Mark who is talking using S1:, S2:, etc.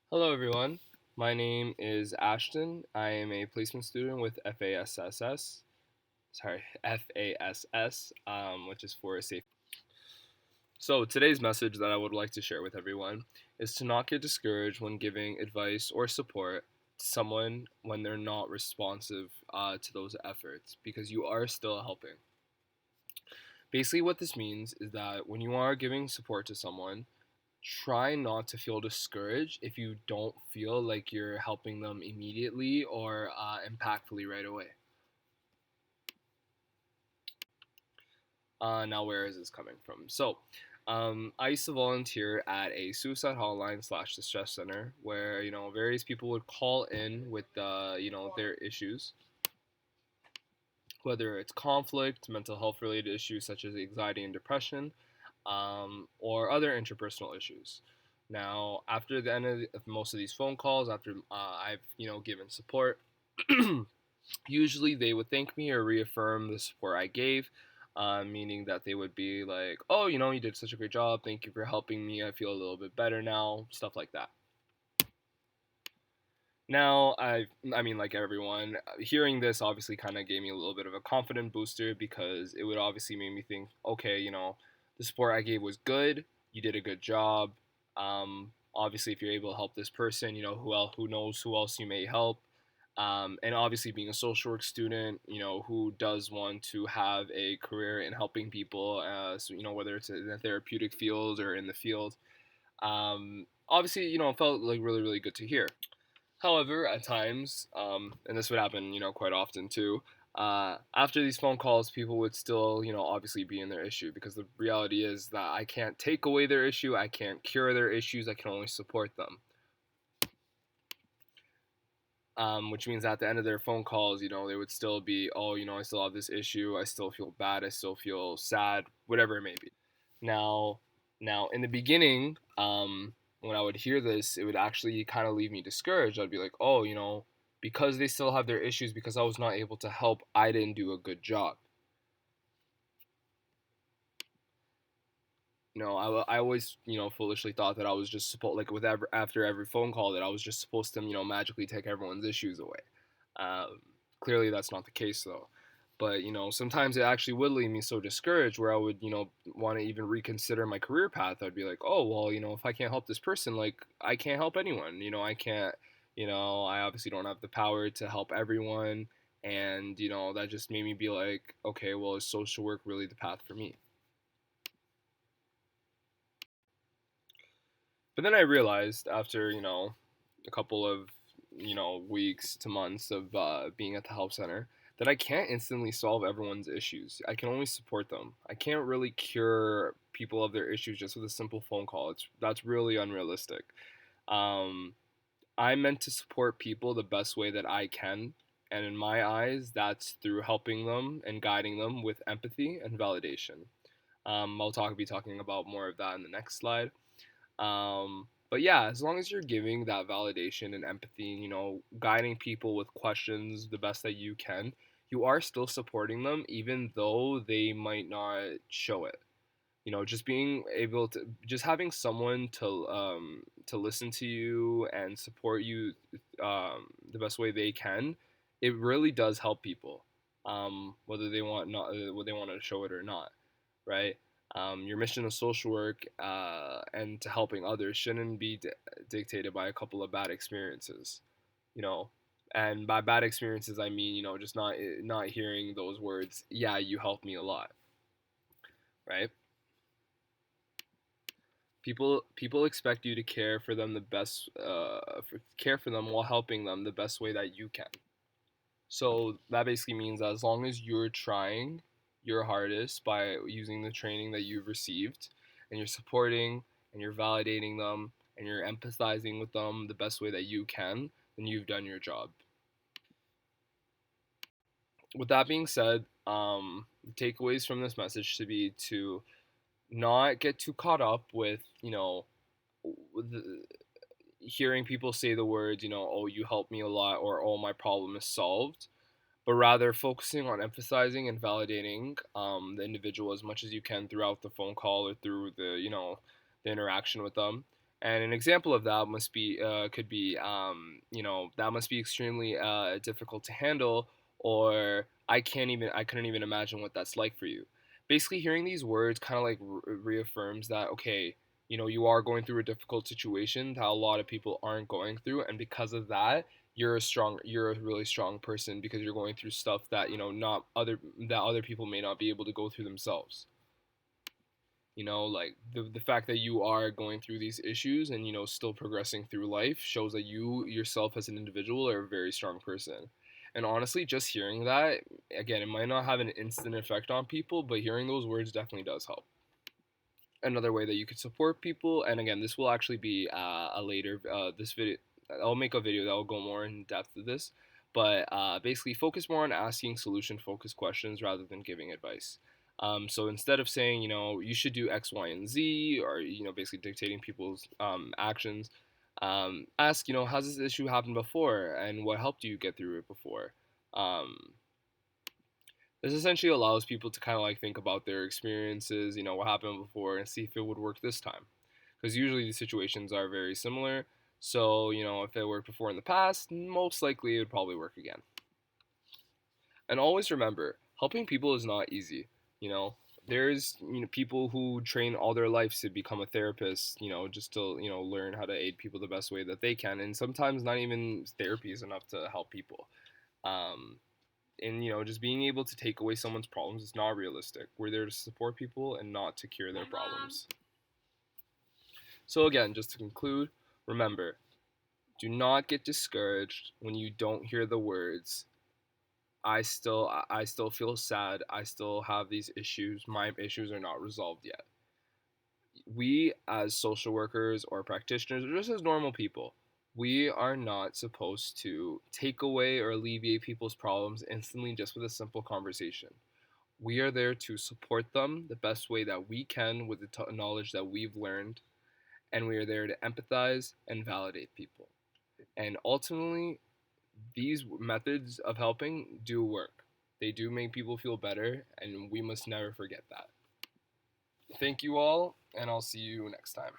S1: Hello, everyone. My name is Ashton. I am a placement student with FASS, which is for safe. So, today's message that I would like to share with everyone is to not get discouraged when giving advice or support to someone when they're not responsive to those efforts because you are still helping. Basically, what this means is that when you are giving support to someone, try not to feel discouraged if you don't feel like you're helping them immediately or impactfully right away. Now, where is this coming from? I used to volunteer at a suicide hotline slash distress center where various people would call in with their issues, whether it's conflict, mental health related issues such as anxiety and depression, or other interpersonal issues. Now, after the end of most of these phone calls, after I've given support, usually they would thank me or reaffirm the support I gave, meaning that they would be like, "Oh, you did such a great job. Thank you for helping me. I feel a little bit better now." Stuff like that. Now, I mean, like everyone, hearing this obviously kind of gave me a little bit of a confident booster because it would obviously make me think, okay, the support I gave was good. You did a good job. Obviously, if you're able to help this person, who knows who else you may help. And obviously, being a social work student, who does want to have a career in helping people, so, whether it's in the therapeutic field or in the field, obviously, it felt like really, really good to hear. However, at times, and this would happen, quite often too, after these phone calls, people would still, obviously be in their issue because the reality is that I can't take away their issue, I can't cure their issues, I can only support them. Which means at the end of their phone calls, they would still be, oh, I still have this issue, I still feel bad, I still feel sad, whatever it may be. Now, now in the beginning, when I would hear this, it would actually kind of leave me discouraged. I'd be like, oh, because they still have their issues, because I was not able to help, I didn't do a good job. I always, foolishly thought that I was just supposed, like, after every phone call, that I was just supposed to, magically take everyone's issues away. Um, Clearly, that's not the case, though. But sometimes it actually would leave me so discouraged, where I would, want to even reconsider my career path. I'd be like, oh, well, if I can't help this person, like, I can't help anyone. I can't, I obviously don't have the power to help everyone. And that just made me be like, okay, well, is social work really the path for me? But then I realized after, a couple of, weeks to months of being at the help center that I can't instantly solve everyone's issues. I can only support them. I can't really cure people of their issues just with a simple phone call. That's really unrealistic. Um, I'm meant to support people the best way that I can. And in my eyes, that's through helping them and guiding them with empathy and validation. Be talking about more of that in the next slide. But yeah, as long as you're giving that validation and empathy, guiding people with questions the best that you can, you are still supporting them, even though they might not show it. Just being able to, just having someone to listen to you and support you the best way they can, it really does help people, whether they want not whether they want to show it or not, right? Your mission of social work and to helping others shouldn't be dictated by a couple of bad experiences, you know. And by bad experiences, I mean just not hearing those words. Yeah, you helped me a lot, right? People expect you to care for them the best, care for them while helping them the best way that you can. So that basically means that as long as you're trying your hardest by using the training that you've received, and you're supporting and you're validating them and you're empathizing with them the best way that you can, then you've done your job. With that being said, takeaways from this message should be to not get too caught up with, the, hearing people say the words, oh, you helped me a lot, or oh, my problem is solved, but rather focusing on emphasizing and validating the individual as much as you can throughout the phone call or through the interaction with them, And an example of that must be could be that must be extremely difficult to handle, or I couldn't even imagine what that's like for you. Basically, hearing these words kind of like reaffirms that, okay, you are going through a difficult situation that a lot of people aren't going through, and because of that, you're a really strong person because you're going through stuff that not other that other people may not be able to go through themselves. Like the fact that you are going through these issues and still progressing through life shows that you yourself as an individual are a very strong person. And honestly, just hearing that, again, it might not have an instant effect on people, but hearing those words definitely does help. Another way that you could support people, and again, this will actually be a later this video, I'll make a video that will go more in depth to this, but basically focus more on asking solution focused questions rather than giving advice. So instead of saying you should do X, Y, and Z, or basically dictating people's actions, ask has this issue happened before and what helped you get through it before. um, this essentially allows people to kind of like think about their experiences, what happened before, and see if it would work this time. Because usually these situations are very similar. So, if it worked before in the past, most likely it would probably work again. And always remember, helping people is not easy. You know, there's people who train all their lives to become a therapist. Just to learn how to aid people the best way that they can. And sometimes not even therapy is enough to help people. Um, and just being able to take away someone's problems is not realistic. We're there to support people and not to cure their problems. So again, just to conclude, remember, do not get discouraged when you don't hear the words I still feel sad, I still have these issues, my issues are not resolved yet. We as social workers or practitioners or just as normal people, we are not supposed to take away or alleviate people's problems instantly just with a simple conversation. We are there to support them the best way that we can with the knowledge that we've learned, and we are there to empathize and validate people. And ultimately, these methods of helping do work. They do make people feel better, and we must never forget that. Thank you all, and I'll see you next time.